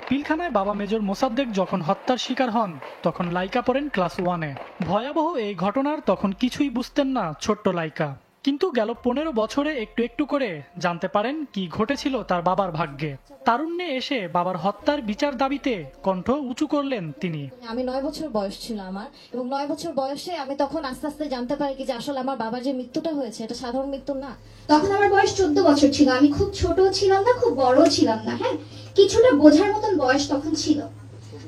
পিলখানায় বাবা মেজর মোসাদ্দেক যখন হত্যার শিকার হন তখন লাইকা পড়েন ক্লাস 1-এ। ভয়াবহ এই ঘটনার তখন কিছুই বুঝতেন না ছোট্ট লাইকা, কিন্তু গেল 15 বছরে একটু একটু করে জানতে পারেন কি ঘটেছিল তার বাবার ভাগ্যে। তারুণ্যে এসে বাবার হত্যার বিচার দাবিতে কণ্ঠ উঁচু করলেন তিনি। আমি 9 বছর বয়স ছিল আমার, এবং 9 বছর বয়সে আমি তখন আস্তে আস্তে জানতে পারি যে আসলে আমার বাবার যে মৃত্যুটা হয়েছে এটা সাধারণ মৃত্যু না। তখন আমার বয়স 14 বছর ছিল। আমি খুব ছোট ছিলাম না, খুব বড় ছিলাম না। হ্যাঁ, কিছুটা বোঝার মতন বয়স তখন ছিল।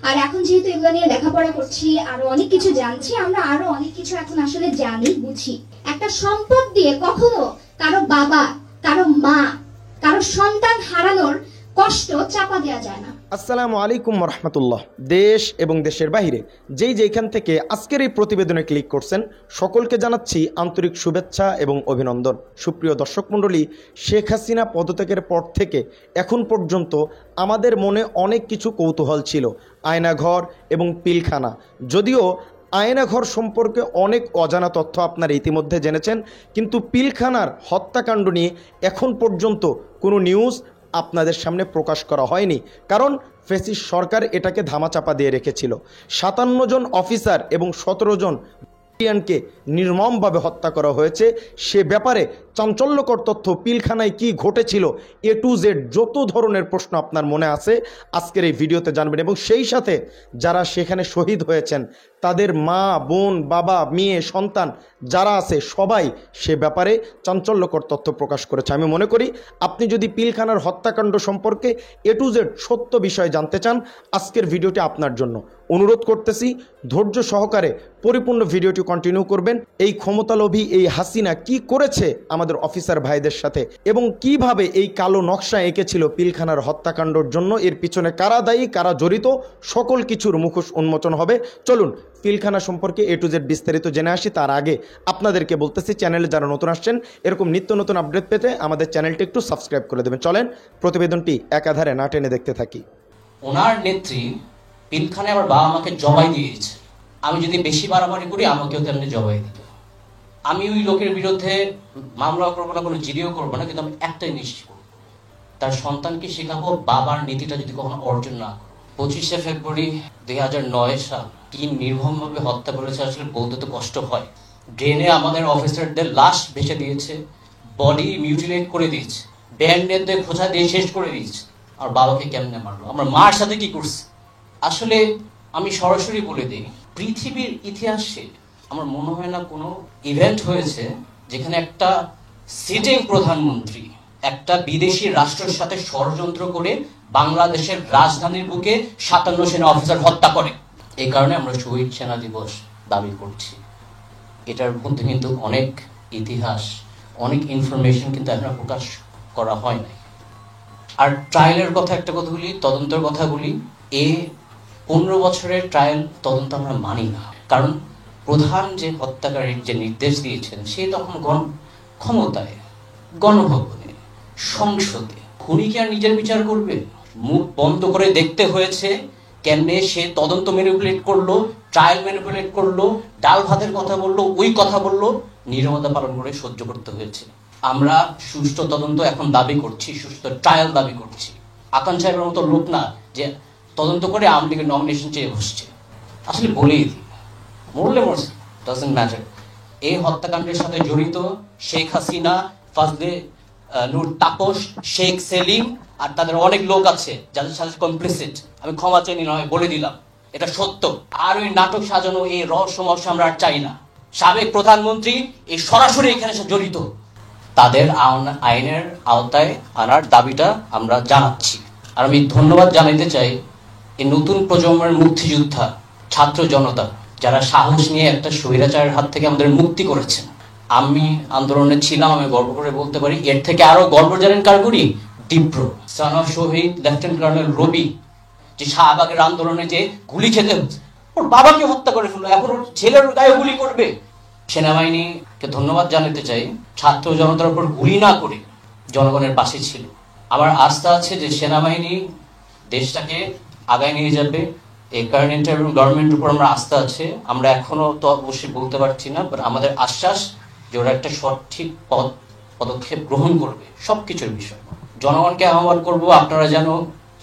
আর এখন যেহেতু এগুলো নিয়ে লেখাপড়া করছি, আরো অনেক কিছু জানছি, আমরা আরো অনেক কিছু এখন আসলে জানি, বুঝি। একটা সম্পদ দিয়ে কখনো কারো বাবা, কারো মা, কারো সন্তান হারানোর কষ্ট চাপা দেওয়া যায় না। আসসালামু আলাইকুম রহমতুল্লাহ। দেশ এবং দেশের বাইরে যেখান থেকে আজকের এই প্রতিবেদনে ক্লিক করছেন সকলকে জানাচ্ছি আন্তরিক শুভেচ্ছা এবং অভিনন্দন। সুপ্রিয় দর্শক মণ্ডলী, শেখ হাসিনা পদত্যাগের পর থেকে এখন পর্যন্ত আমাদের মনে অনেক কিছু কৌতূহল ছিল। আয়নাঘর এবং পিলখানা, যদিও আয়নাঘর সম্পর্কে অনেক অজানা তথ্য আপনারা ইতিমধ্যে জেনেছেন, কিন্তু পিলখানার হত্যাকাণ্ড নিয়ে এখন পর্যন্ত কোনো নিউজ আপনাদের সামনে প্রকাশ করা হয়নি, কারণ ফ্যাসিস্ট সরকার এটাকে ধামাচাপা দিয়ে রেখেছিল। 57 জন অফিসার এবং 17 জন কে নির্মমভাবে হত্যা করা হয়েছে। সে ব্যাপারে চাঞ্চল্যকর তথ্য, পিলখানায় কি ঘটেছিল, A to Z যত ধরনের প্রশ্ন আপনার মনে আছে আজকের এই ভিডিওতে জানবেন। এবং সেই সাথে যারা সেখানে শহীদ হয়েছেন তাদের মা, বোন, বাবা, মেয়ে, সন্তান যারা আছে সবাই সে ব্যাপারে চাঞ্চল্যকর তথ্য প্রকাশ করেছে। আমি মনে করি আপনি যদি পিলখানার হত্যাকাণ্ড সম্পর্কে A to Z সত্য বিষয় জানতে চান, আজকের ভিডিওটি আপনার জন্য। অনুরোধ করতেছি ধৈর্য সহকারে পরিপূর্ণ ভিডিওটি কন্টিনিউ করবেন। এই ক্ষমতালোভী এই হাসিনা কি করেছে আমাদের অফিসার ভাইদের সাথে এবং কিভাবে এই কালো নকশা এঁকেছিল পিলখানার হত্যাকাণ্ডের জন্য, এর পিছনে কারা দায়ী, কারা জড়িত, সকল কিছুর মুখোশ উন্মোচন হবে। চলুন পিলখানা সম্পর্কে A to Z বিস্তারিত জেনে আসি। তার আগে আপনাদেরকে বলতেছি, চ্যানেলে যারা নতুন আসছেন এরকম নিত্য নতুন আপডেট পেতে আমাদের চ্যানেলটি একটু সাবস্ক্রাইব করে দেবেন। চলেন প্রতিবেদনটি একাধারে না টেনে দেখতে থাকি। ওনার নেত্রী পিলখানায় আমার বাবা মাকে জবাই দিয়েছে। আমি যদি বেশি বাড়াবাড়ি করি আমাকেও তেমনি জবাই দিত। আমি ওই লোকের বিরুদ্ধে মামলা করবো না, কোনো জিডিও করবো না, কিন্তু আমি একটাই নিশ্চিত করবো, তার সন্তানকে শেখাবো বাবার নীতিটা যদি কখনো অর্জন না করো। 25শে ফেব্রুয়ারি 2009 সাল কি নির্মমভাবে হত্যা করেছে আসলে বলতে তো কষ্ট হয়। ড্রেনে আমাদের অফিসারদের লাশ ভেসে দিয়েছে, বডি মিউটিলেট করে দিয়েছে, ব্যান্ডেড দিয়ে খোঁচা দিয়ে শেষ করে দিয়েছে। আর বাবাকে কেমনে মারলো, আমার মার সাথে কি করছে। আসলে আমি সরাসরি বলে দিই, পৃথিবীর ইতিহাসে আমার মনে হয় না কোনো ইভেন্ট হয়েছে যেখানে একটা সিটিং প্রধানমন্ত্রী একটা বিদেশি রাষ্ট্রের সাথে ষড়যন্ত্র করে বাংলাদেশের রাজধানীর বুকে 57 সেনা অফিসার হত্যা করে। এই কারণে আমরা শহীদ সেনা দিবস দাবি করছি। এটার মধ্যে কিন্তু অনেক ইতিহাস, অনেক ইনফরমেশন কিন্তু এখনো প্রকাশ করা হয় নাই। আর ট্রায়ালের কথা একটা কথা বলি, তদন্তের কথা বলি। 15 বছরের ট্রায়াল তদন্ত আমরা মানি না, কারণ প্রধান যে হত্যাকারীর যে নির্দেশ দিয়েছেন সে তখন ক্ষমতায়, গণভবনে, সংসদে। খুনিকে আর নিজের বিচার করবে? মুখ বন্ধ করে দেখতে হয়েছে কেমনে সে তদন্ত ম্যানিপুলেট করলো, ট্রায়াল ম্যানিপুলেট করলো, ডাল ভাতের কথা বললো, ওই কথা বললো, নীরবতা পালন করে সহ্য করতে হয়েছে। আমরা সুষ্ঠু তদন্ত এখন দাবি করছি, সুষ্ঠু ট্রায়াল দাবি করছি। আকান সাহেবের মতো লোক না যে তদন্ত করে আওয়ামী লীগের নমিনেশন চেয়ে বসছে। আসলে বলেই দিই, মরলে মরছে, ডাজন্ট ম্যাটার। এই হত্যাকাণ্ডের সাথে জড়িত শেখ হাসিনা, ফাজলে নূর তাপস, শেখ সেলিম আর তাদের অনেক লোক আছে যাদের সাথে কমপ্লিসিট। আমি ক্ষমা চাইনি নয়, বলে দিলাম, এটা সত্য। আর ওই নাটক সাজানো, এই রহস্যময় আমরা আর চাই না। সাবেক প্রধানমন্ত্রী এই সরাসরি এখানে জড়িত, তাদের আইনের আওতায় আনার দাবিটা আমরা জানাচ্ছি। আর আমি ধন্যবাদ জানাইতে চাই এই নতুন প্রজন্মের মুক্তিযোদ্ধা, ছাত্র জনতা, যারা সাহস নিয়ে একটা স্বৈরাচারের হাত থেকে আমাদের মুক্তি করেছেন। আমি আন্দোলনে ছিলাম, আমি গর্ব করে বলতে পারি। এর থেকে আরো গর্ব জানেন কার করি? তীব্র সানা শহীদ লেফটেন্যান্ট কর্নেল রবি, যে শাহবাগের আন্দোলনে যে গুলি খেতে ওর বাবাকে হত্যা করে ফেললো, এখন ওর ছেলের গায়ে গুলি করবে। সেনাবাহিনীকে ধন্যবাদ জানাতে চাই, ছাত্র জনতার উপর গুলি না করে জনগণের পাশে ছিল। আমার আস্থা আছে যে সেনাবাহিনী দেশটাকে আগায় নিয়ে যাবে। এই কারেন্ট এবং গভর্নমেন্টের উপর আমরা আস্থা আছে। আমরা এখনো তো অবশ্যই বলতে পারছি না, বাট আমাদের আশ্বাস যে ওরা একটা সঠিক পদক্ষেপ গ্রহণ করবে সবকিছুর বিষয়। জনগণকে আহ্বান করব, আপনারা যেন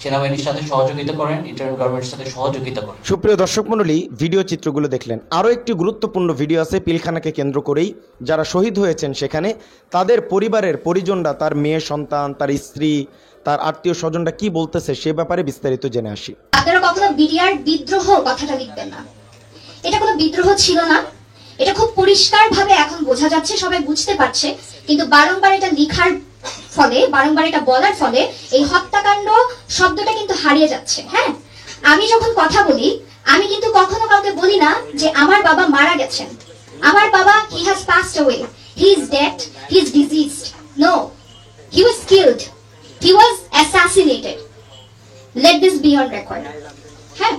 সেনাবাহিনীর সাথে সহযোগিতা করেন, ইন্টারনাল গভর্নমেন্টের সাথে সহযোগিতা করেন। সুপ্রিয় দর্শক মণ্ডলী, ভিডিও চিত্রগুলো দেখলেন। আরও একটি গুরুত্বপূর্ণ ভিডিও আছে পিলখানাকে কেন্দ্র করেই, যারা শহীদ হয়েছেন সেখানে তাদের পরিবারের পরিজনরা, তার মেয়ে সন্তান, তার স্ত্রী, তার আত্মীয় স্বজনরা কি বলতেছে সে ব্যাপারে বিস্তারিত জেনে আসি। আপনারা কখনো বিডিআর বিদ্রোহ কথাটা লিখবেন না। এটা কোনো বিদ্রোহ ছিল না, এটা খুব পরিষ্কার ভাবে এখন বোঝা যাচ্ছে, সবাই বুঝতে পারছে। কিন্তু বারংবার এটা লিখার ফলে, বারংবার এটা বলার ফলে এই হত্যাকাণ্ড শব্দটা কিন্তু হারিয়ে যাচ্ছে। হ্যাঁ, আমি যখন কথা বলি আমি কিন্তু কখনো কাউকে বলি না যে আমার বাবা মারা গেছেন, আমার বাবা he has passed away, he is dead, he is diseased. No, he was killed, he was assassinated. Let this be on record. হ্যাঁ,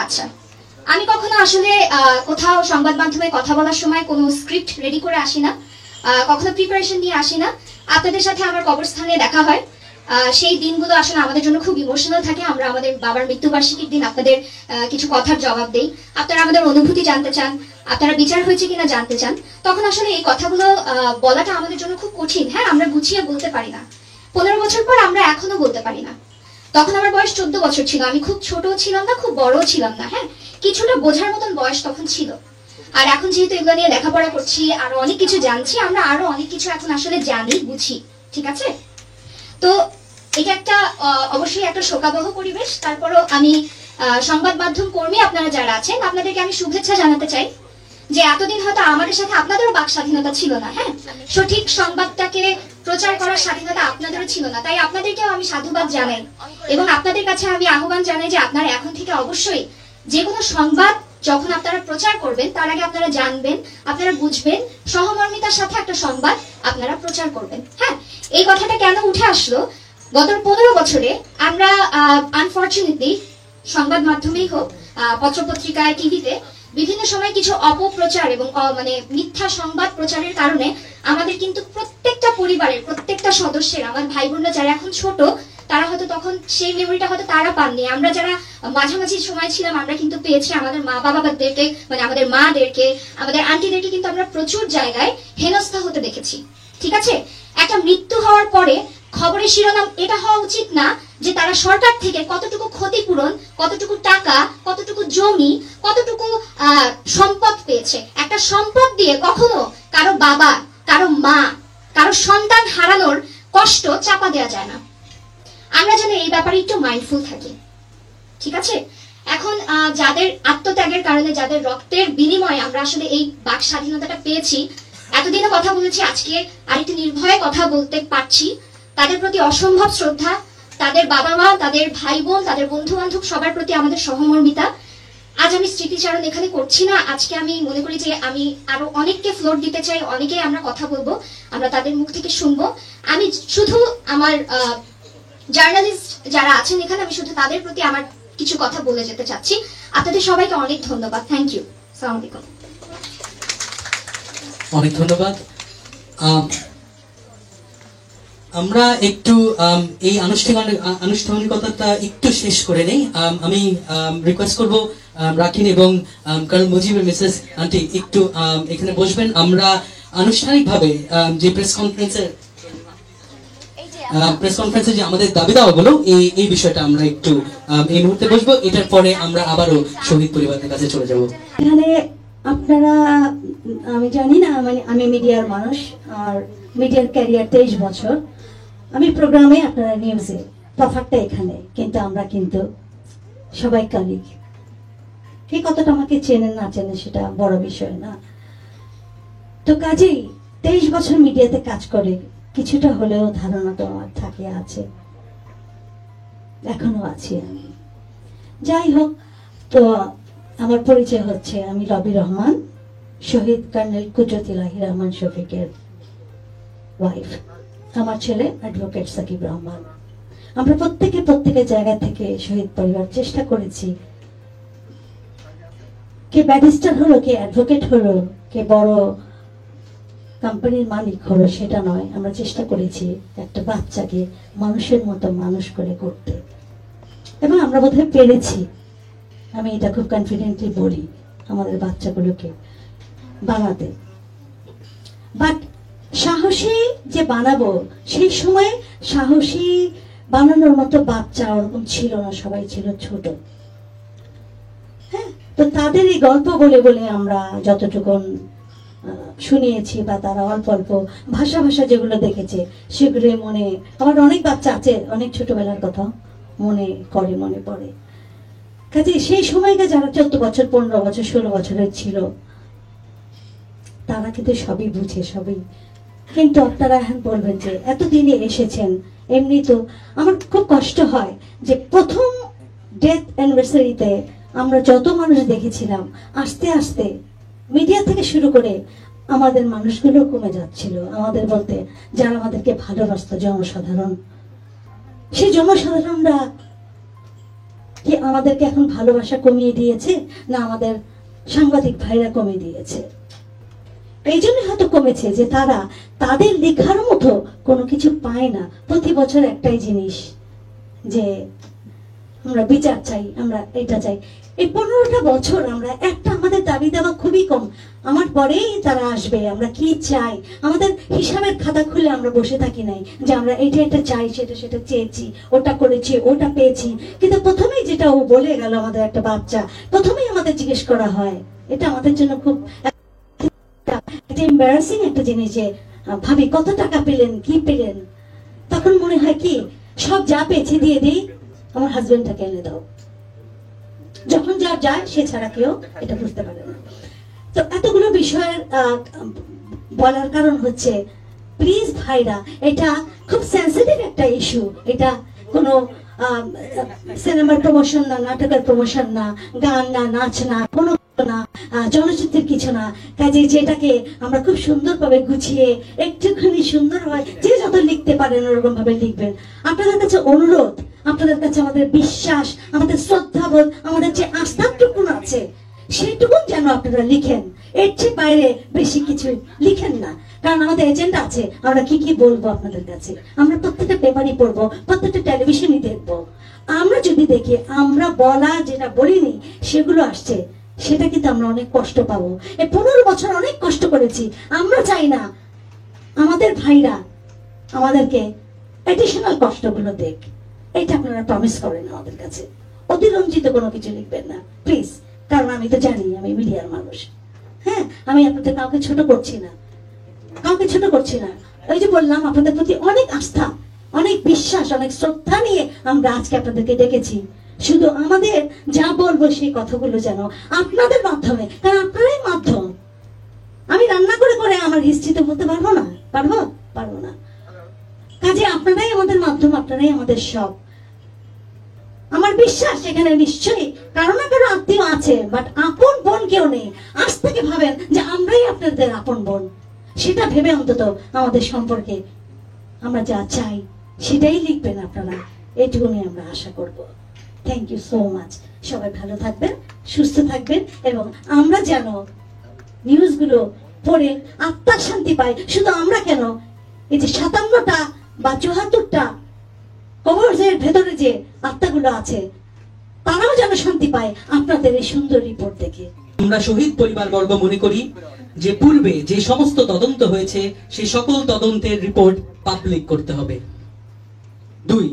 আচ্ছা, আমি কখনো আসলে কোথাও সংবাদ মাধ্যমে কথা বলার সময় কোনো স্ক্রিপ্ট রেডি করে আসি না, কখনো প্রিপারেশন নিয়ে আসি না। আপনাদের সাথে আমার কবরস্থানে দেখা হয়, সেই দিনগুলো আসলে আমাদের জন্য খুব ইমোশনাল থাকে। আমরা আমাদের বাবার মৃত্যুবার্ষিকীর দিন আপনাদের কিছু কথার জবাব দেই, আপনারা আমাদের অনুভূতি জানতে চান, আপনারা বিচার হয়েছে কিনা জানতে চান। তখন আসলে এই কথাগুলো বলাটা আমাদের জন্য খুব কঠিন। হ্যাঁ, আমরা গুছিয়ে বলতে পারি না। 15 বছর পর আমরা এখনো বলতে পারি না। তখন আমার বয়স 14 বছর ছিল, আমি খুব ছোটও ছিলাম না, খুব বড়ও ছিলাম না। হ্যাঁ, কিছুটা বোঝার মতন বয়স তখন ছিল। আর এখন যেহেতু এগুলো নিয়ে লেখাপড়া করছি, আরো অনেক কিছু জানছি, আমরা আরো অনেক কিছু এখন আসলে জানি, বুঝি। ঠিক আছে, তো এটা একটা অবশ্যই একটা শোকাবহ পরিবেশ। তারপরও আমি সংবাদ মাধ্যম কর্মী আপনারা যারা আছেন, আপনাদেরকে আমি শুভেচ্ছা জানাতে চাই যে এতদিন হয়তো আমাদের সাথে আপনাদেরও বাক স্বাধীনতা ছিল না। হ্যাঁ, সঠিক সংবাদটাকে প্রচার করার স্বাধীনতা আপনাদেরও ছিল না। তাই আপনাদেরকেও আমি সাধুবাদ জানাই এবং আপনাদের কাছে আমি আহ্বান জানাই যে আপনারা এখন থেকে অবশ্যই যে কোনো সংবাদ যখন আপনারা প্রচার করবেন তার আগে আপনারা জানবেন, আপনারা বুঝবেন, সহমর্মিতার সাথে একটা সংবাদ আপনারা প্রচার করবেন। হ্যাঁ, এই কথাটা কেন উঠে আসলো, গত 15 বছরে আমরা আনফরচুনেটলি সংবাদ মাধ্যমেই হোক, পত্রপত্রিকায়, টিভিতে বিভিন্ন সময় কিছু অপপ্রচার এবং মানে মিথ্যা সংবাদ প্রচারের কারণে আমাদের কিন্তু প্রত্যেকটা পরিবারের প্রত্যেকটা সদস্যের, আমার ভাই বোনরা যারা এখন ছোট, তারা হয়তো তখন সেই মেমোরিটা হয়তো তারা পাননি। আমরা যারা মাঝামাঝি সময় ছিলাম আমরা কিন্তু পেয়েছি। আমাদের মা বাবাদেরকে, মানে আমাদের মাদেরকে, আমাদের আন্টিদেরকে কিন্তু আমরা প্রচুর জায়গায় হেনস্থা হতে দেখেছি। ঠিক আছে, একটা মৃত্যু হওয়ার পরে খবরের শিরোনাম এটা হওয়া উচিত না যে তারা সরকার থেকে কতটুকু ক্ষতিপূরণ, কতটুকু টাকা, কতটুকু জমি, কতটুকু সম্পদ পেয়েছে। একটা সম্পদ দিয়ে কখনো কারো বাবা, কারো মা, কারো সন্তান হারানোর কষ্ট চাপা দেওয়া যায় না। আমরা যেন এই ব্যাপারে একটু মাইন্ডফুল থাকি। ঠিক আছে, এখন যাদের আত্মত্যাগের কারণে, যাদের রক্তের বিনিময়ে আমরা আসলে এই বাক স্বাধীনতাটা পেয়েছি, এতদিনে কথা বলেছি, আজকে আরেকটু নির্ভয়ে কথা বলতে পারছি, তাদের প্রতি অসম্ভব শ্রদ্ধা, তাদের বাবা মা, তাদের ভাই বোন, তাদের বন্ধু বান্ধব, সবার প্রতি আমাদের সহমর্মিতা। আজ আমি স্মৃতিচারণ এখানে করছি না, আজকে আমি মনে করি যে আমি আরো অনেককে ফ্লোর দিতে চাই, অনেকে আমরা কথা বলবো, আমরা তাদের মুখ থেকে শুনবো। আমি শুধু আমার জার্নালিস্ট যারা আছেন এখানে, আমি শুধু তাদের প্রতি আমার কিছু কথা বলে যেতে চাচ্ছি। আপনাদের সবাইকে অনেক ধন্যবাদ। Thank you. আসসালামু আলাইকুম। অনেক ধন্যবাদ। আমরা একটু এই আনুষ্ঠানিকতাটা একটু শেষ করে নেই। আমি রিকোয়েস্ট করব রাকিন এবং কার্ল মুজিব, মিসেস আন্টি একটু এখানে বসবেন। আমরা আনুষ্ঠানিকভাবে যে প্রেস কনফারেন্সে যে আমাদের দাবি দাওয়াগুলো, এই বিষয়টা আমরা একটু এই মুহূর্তে বসবো। এটার পরে আমরা আবারও শহীদ পরিবারের কাছে চলে যাব। এখানে আপনারা, আমি জানি না, মানে আমি মিডিয়ার মানুষ, আর মিডিয়ার ক্যারিয়ার 23 বছর। আমি প্রোগ্রামে, আপনারা নিউজে, তফাৎটা এখানে, কিন্তু আমরা কিন্তু সবাই কালিগ। এই কথাটা আমাকে চেনেন না চেনেন সেটা বড় বিষয় না। তো কাজেই 23 বছর মিডিয়াতে কাজ করে কিছুটা হলেও ধারণা তো আমার থাকে, আছে, এখনো আছি আমি। যাই হোক, তো আমার পরিচয় হচ্ছে, আমি রবি রহমান, শহীদ কর্নেল কুদরতুল্লাহি রহমান শফিকের ওয়াইফ। আমার ছেলে অ্যাডভোকেট সাকিব রহমান। আমরা প্রত্যেকের জায়গা থেকে শহীদ পরিবার চেষ্টা করেছি, কে ব্যারিস্টার হলো, কে অ্যাডভোকেট হলো, কে বড় কোম্পানির মালিক হলো, সেটা নয়। আমরা চেষ্টা করেছি একটা বাচ্চাকে মানুষের মতো মানুষ করে করতে, এবং আমরা বোধহয় পেরেছি। আমি এটা খুব কনফিডেন্টলি বলি, আমাদের বাচ্চাগুলোকে বানাতে। বাট সাহসী যে বানাবো, সেই সময় সাহসী বানানোর মতো বাচ্চা ওরকম ছিল না, সবাই ছিল ছোট। হ্যাঁ, তো তাদের এই গল্প বলে বলে আমরা যতটুকুন শুনিয়েছি বা তারা অল্প অল্প ভাষা ভাষা যেগুলো দেখেছে সেগুলো মনে, আমার অনেক বাচ্চা আছে অনেক ছোটবেলার কথা মনে করে, মনে পড়ে। কাজে সেই সময়টা যারা 14 বছর 15 বছর 16 বছরের ছিল তারা কিন্তু সবই বুঝে, সবই। কিন্তু আপনারা এখন বলবেন যে এতদিনে এসেছেন, এমনি তো আমার খুব কষ্ট হয় যে প্রথম ডেথ অ্যানিভার্সারিতে আমরা যত মানুষ দেখেছিলাম, আস্তে আস্তে মিডিয়া থেকে শুরু করে আমাদের মানুষগুলো কমে যাচ্ছিল। আমাদের বলতে যারা আমাদেরকে ভালোবাসত, জনসাধারণ, সেই জনসাধারণরা কি আমাদেরকে এখন ভালোবাসা কমিয়ে দিয়েছে, না আমাদের সাংবাদিক ভাইরা কমিয়ে দিয়েছে? এই জন্য হয়তো কমেছে যে তারা তাদের লেখার মতো কোনো কিছু পায় না। প্রতি বছর একটাই জিনিস যে আমরা বিচার চাই, আমরা এটা চাই। এই 15টা বছর আমরা একটা, আমাদের দাবি দেওয়া খুবই কম। আমার পরেই তারা আসবে, আমরা কি চাই, আমাদের হিসাবের খাতা খুলে আমরা বসে থাকি নাই যে আমরা এটা এটা চাই, সেটা সেটা চেয়েছি, ওটা করেছি, ওটা পেয়েছি। কিন্তু প্রথমেই যেটা ও বলে গেল, আমাদের একটা বাচ্চা, প্রথমেই আমাদের জিজ্ঞেস করা হয়, এটা আমাদের জন্য খুব এম্বারাসিং একটা জিনিস যে ভাবি কত টাকা পেলেন, কি পেলেন? তখন মনে হয় কি সব যা পেয়েছি দিয়ে দিই, আমার হাজবেন্ডটাকে এনে দাও। যখন যা যায় সে ছাড়া কেউ এটা বুঝতে পারে না। তো এতগুলো বিষয়ের বলার কারণ হচ্ছে, প্লিজ ভাইরা, এটা খুব সেন্সিটিভ একটা ইস্যু। এটা কোনো সিনেমার প্রমোশন না, নাটকের প্রমোশন না, গান না, নাচ না, কোনো না, চলচ্চিত্রের কিছু না। কাজে যেটাকে আমরা খুব সুন্দরভাবে গুছিয়ে একটুখানি সুন্দর হয়, যে যত লিখতে পারেন ওরকম ভাবে লিখবেন। আপনাদের কাছে অনুরোধ, আপনাদের কাছে আমাদের বিশ্বাস, আমাদের শ্রদ্ধাবোধ, আমাদের যে আস্থাটুকু আছে সেইটুকুন যেন আপনারা লিখেন। এর চেয়ে বাইরে বেশি কিছু লিখেন না, কারণ আমাদের এজেন্ডা আছে। আমরা কি কি বলবো আপনাদের কাছে, আমরা প্রত্যেকটা পেপারই পড়বো, প্রত্যেকটা টেলিভিশনই দেখবো। আমরা যদি দেখি আমরা বলা যেটা বলিনি সেগুলো আসছে, সেটা কিন্তু আমরা অনেক কষ্ট পাবো। এই 15 বছর অনেক কষ্ট করেছি। আমরা চাই না আমাদের ভাইরা আমাদেরকে এডিশনাল কষ্টগুলো দেখ। এটা আপনারা প্রমিস করেন আমাদের কাছে। অতিরঞ্জিত কোনো কিছু লিখবেন না প্লিজ, কারণ আমি তো জানি আমি মিডিয়ার মানুষ। হ্যাঁ, আমি আপনাদের কাউকে ছোট করছি না, কাউকে ছোট করছি না। ওই যে বললাম, আপনাদের প্রতি অনেক আস্থা, অনেক বিশ্বাস, অনেক শ্রদ্ধা নিয়ে আমরা আজকে আপনাদেরকে ডেকেছি। শুধু আমাদের যা বলবো সেই কথাগুলো যেন আপনাদের মাধ্যমে, কারণ আপনারাই মাধ্যম। আমি রান্না করে করে আমার হিস্ট্রিতে বলতে পারবো না, পারবো না। কাজে আপনারাই আমাদের মাধ্যম, আপনারাই আমাদের সব। আমার বিশ্বাস এখানে নিশ্চয়ই কারো না কারো আত্মীয় আছে, বাট আপন বোন কেউ নেই। আজ থেকে ভাবেন যে আমরাই আপনাদের আপন বোন। সেটা ভেবে অন্তত আমাদের সম্পর্কে আমরা যা চাই সেটাই লিখবেন আপনারা, এইটুকুনি আমরা আশা করব। Thank you so much. সবাই ভালো থাকবেন, সুস্থ থাকবেন, এবং আমরা যেন নিউজগুলো পড়ে আত্মার শান্তি পাই। শুধু আমরা কেন, এই যে 57টা বা 74টা কভার্সের ভেতরে যে আত্মাগুলো আছে তারাও যেন শান্তি পায় আপনাদের এই সুন্দর রিপোর্ট দেখে। আমরা শহীদ পরিবারবর্গ মনে করি যে পূর্বে যে সমস্ত তদন্ত হয়েছে সেই সকল তদন্তের রিপোর্ট পাবলিক করতে হবে। 2,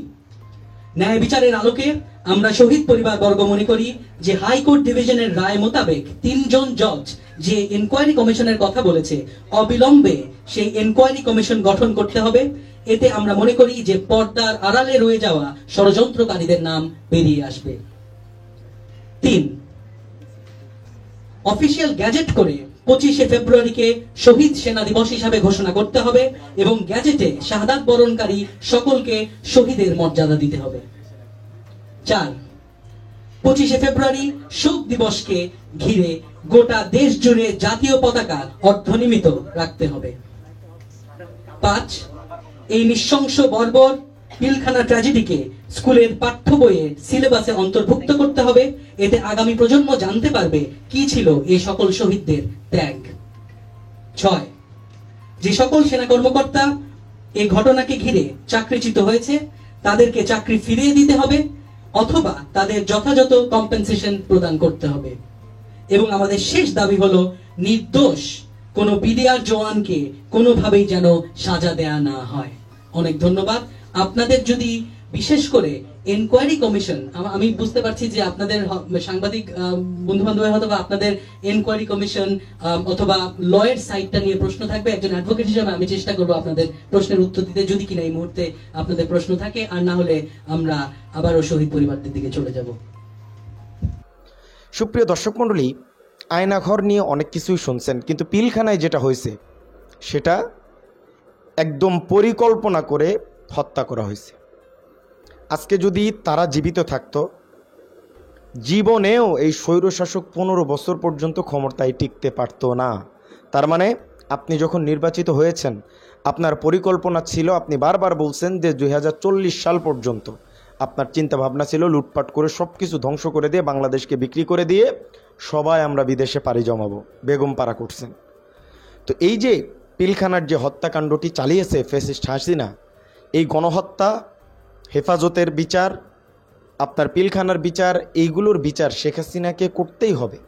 ন্যায় বিচারের আলোকে আমরা শহীদ পরিবারবর্গ মনে করি যে হাইকোর্ট ডিভিশনের রায় মোতাবেক 3 জন জজ যে ইনকোয়ারি কমিশনের কথা বলেছে, অবিলম্বে সেই ইনকোয়ারি কমিশন গঠন করতে হবে। এতে আমরা মনে করি যে পর্দার আড়ালে রয়ে যাওয়া ষড়যন্ত্রকারীদের নাম বেরিয়ে আসবে। 3, অফিসিয়াল গ্যাজেট করে 25শে ফেব্রুয়ারিকে শহীদ সেনা দিবস হিসাবে ঘোষণা করতে হবে এবং গ্যাজেটে শাহাদাত বরণকারী সকলকে শহীদের মর্যাদা দিতে হবে। 4, 25শে ফেব্রুয়ারি শোক দিবসকে ঘিরে গোটা দেশ জুড়ে জাতীয় পতাকা অর্ধনিমিত রাখতে হবে। 5, এই নৃশংস বর্বর পিলখানা ট্র্যাজেডিকে স্কুলের পাঠ্য বইয়ে সিলেবাসে অন্তর্ভুক্ত করতে হবে। এতে আগামী প্রজন্ম জানতে পারবে কি ছিল এই সকল শহীদদের ত্যাগ। 6, যে সকল সেনা কর্মকর্তা এই ঘটনাকে ঘিরে চাকরিচ্যুত হয়েছে তাদেরকে চাকরি ফিরিয়ে দিতে হবে অথবা তাদের যথাযথ কম্পেনসেশন প্রদান করতে হবে। এবং আমাদের শেষ দাবি হলো নির্দোষ কোন বিডিআর জওয়ানকে কোনোভাবেই যেন সাজা দেয়া না হয়। অনেক ধন্যবাদ। আপনাদের যদি বিশেষ করে এনকোয়ারি কমিশন, আমি বুঝতে পারছি যে আপনাদের সাংবাদিক বন্ধু বান্ধবের হয়তো বা আপনাদের এনকোয়ারি কমিশন অথবা লয়ের সাইডটা নিয়ে প্রশ্ন থাকবে। একজন অ্যাডভোকেট হিসেবে আমি চেষ্টা করবো আপনাদের প্রশ্নের উত্তর দিতে, যদি কিনা এই মুহূর্তে আপনাদের প্রশ্ন থাকে, আর না হলে আমরা আবারও শহীদ পরিবারদের দিকে চলে যাব। সুপ্রিয় দর্শক মণ্ডলী, আয়নাঘর নিয়ে অনেক কিছুই শুনছেন, কিন্তু পিলখানায় যেটা হয়েছে সেটা একদম পরিকল্পনা করে হত্যা করা হয়েছে। আজকে যদি তারা জীবিত থাকতো, জীবনেও এই স্বৈরশাসক 15 বছর পর্যন্ত ক্ষমতায় টিকতে পারতো না। তার মানে আপনি যখন নির্বাচিত হয়েছেন, আপনার পরিকল্পনা ছিল, আপনি বারবার বলছেন যে 2040 সাল পর্যন্ত আপনার চিন্তা ভাবনা ছিল লুটপাট করে সব কিছু ধ্বংস করে দিয়ে বাংলাদেশকে বিক্রি করে দিয়ে সবাই আমরা বিদেশে পাড়ি জমাবো, বেগম পাড়া করছেন। তো এই যে পিলখানার যে হত্যাকাণ্ডটি চালিয়েছে ফ্যাসিস্ট হাসিনা, এই গণহত্যা, হেফাজতের বিচার, আপনার পিলখানার বিচার, এইগুলোর বিচার শেখ হাসিনাকে করতেই হবে।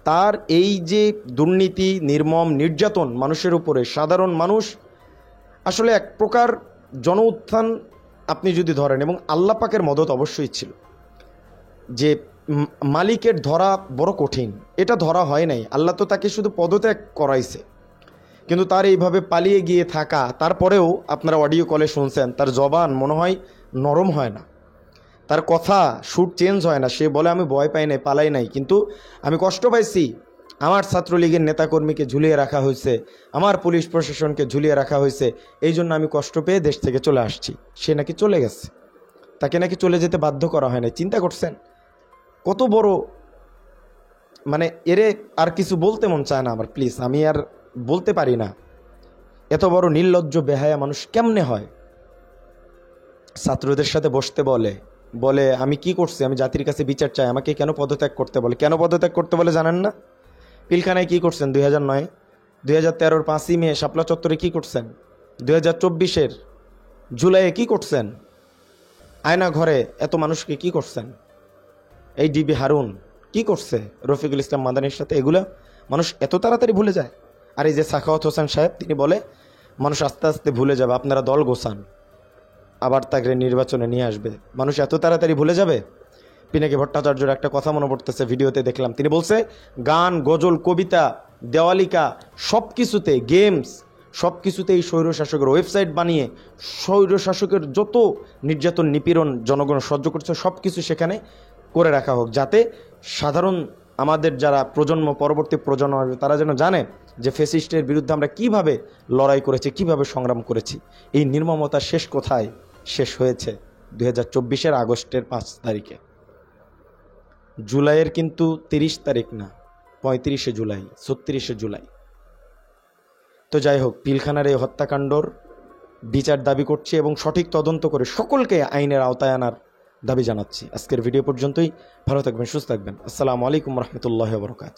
তার এই যে দুর্নীতি, নির্মম নির্যাতন মানুষের উপরে, সাধারণ মানুষ আসলে এক প্রকার জন উত্থান আপনি যদি ধরেন, এবং আল্লাহ পাকের মদত অবশ্যই ছিল যে মালিকের ধরা বড় কঠিন, এটা ধরা হয় নাই। আল্লাহ তো তাকে শুধু পদত্যাগ করাইছে, কিন্তু তার এইভাবে পালিয়ে গিয়ে থাকা, তারপরেও আপনারা অডিও কলে শুনছেন তার জবান মনে হয় নরম হয় না, তার কথা সুর চেঞ্জ হয় না। সে বলে আমি ভয় পাই নাই, পালাই নাই, কিন্তু আমি কষ্ট পাইছি। আমার ছাত্রলীগের নেতাকর্মীকে ঝুলিয়ে রাখা হয়েছে, আমার পুলিশ প্রশাসনকে ঝুলিয়ে রাখা হয়েছে, এই জন্য আমি কষ্ট পেয়ে দেশ থেকে চলে আসছি। সে নাকি চলে গেছে, তাকে নাকি চলে যেতে বাধ্য করা হয় না। চিন্তা করছেন কত বড়, মানে এরে আর কিছু বলতে মন চায় না আমার, প্লিজ, আমি আর বলতে পারি না। এত বড় নির্লজ্জ বেহায়া মানুষ কেমনে হয়? ছাত্রদের সাথে বসতে বলে আমি কি করছি, আমি জাতির কাছে বিচার চাই, আমাকে কেন পদত্যাগ করতে বলে। কেন পদত্যাগ করতে বলে জানেন না? পিলখানায় কি করছেন 2009, 2013 5ই মে শাপলা চত্বরে কি করছেন, 2024 জুলাইয়ে কি করছেন, আয়না ঘরে এত মানুষকে কি করছেন, এই ডিবি হারুন কি করছে রফিকুল ইসলাম মাদানির সাথে, এগুলা মানুষ এত তাড়াতাড়ি ভুলে যায়। আর এই যে সাখাওয়াত হোসেন সাহেব, তিনি বলে মানুষ আস্তে আস্তে ভুলে যাবে, আপনারা দল গোছান, আবার তাকে নির্বাচনে নিয়ে আসবে। মানুষ এত তাড়াতাড়ি ভুলে যাবে? পিনাকি ভট্টাচার্যের একটা কথা মনে পড়তেছে, ভিডিওতে দেখলাম, তিনি বলছে গান, গজল, কবিতা, দেওয়ালিকা সব কিছুতে, গেমস সব কিছুতেই স্বৈরশাসকের ওয়েবসাইট বানিয়ে স্বৈরশাসকের যত নির্যাতন নিপীড়ন জনগণ সহ্য করছে সব কিছু সেখানে করে রাখা হোক, যাতে সাধারণ আমাদের যারা প্রজন্ম, পরবর্তী প্রজন্ম আসবে, তারা যেন জানে যে ফ্যাসিস্টের বিরুদ্ধে আমরা কিভাবে লড়াই করেছি, কিভাবে সংগ্রাম করেছি। এই নির্মমতা শেষ কোথায়? শেষ হয়েছে 2024 আগস্টের 5 তারিখে। জুলাইয়ের কিন্তু 30 তারিখ না, 35 জুলাই, 36 জুলাই। তো যাই হোক, পিলখানার এই হত্যাকাণ্ডর বিচার দাবি করছি এবং সঠিক তদন্ত করে সকলকে আইনের আওতায় আনার দাবি জানাচ্ছি। আজকের ভিডিও পর্যন্তই। ভালো থাকবেন, সুস্থ থাকবেন। আসসালামু আলাইকুম রহমতুল্লাহ বরকাত।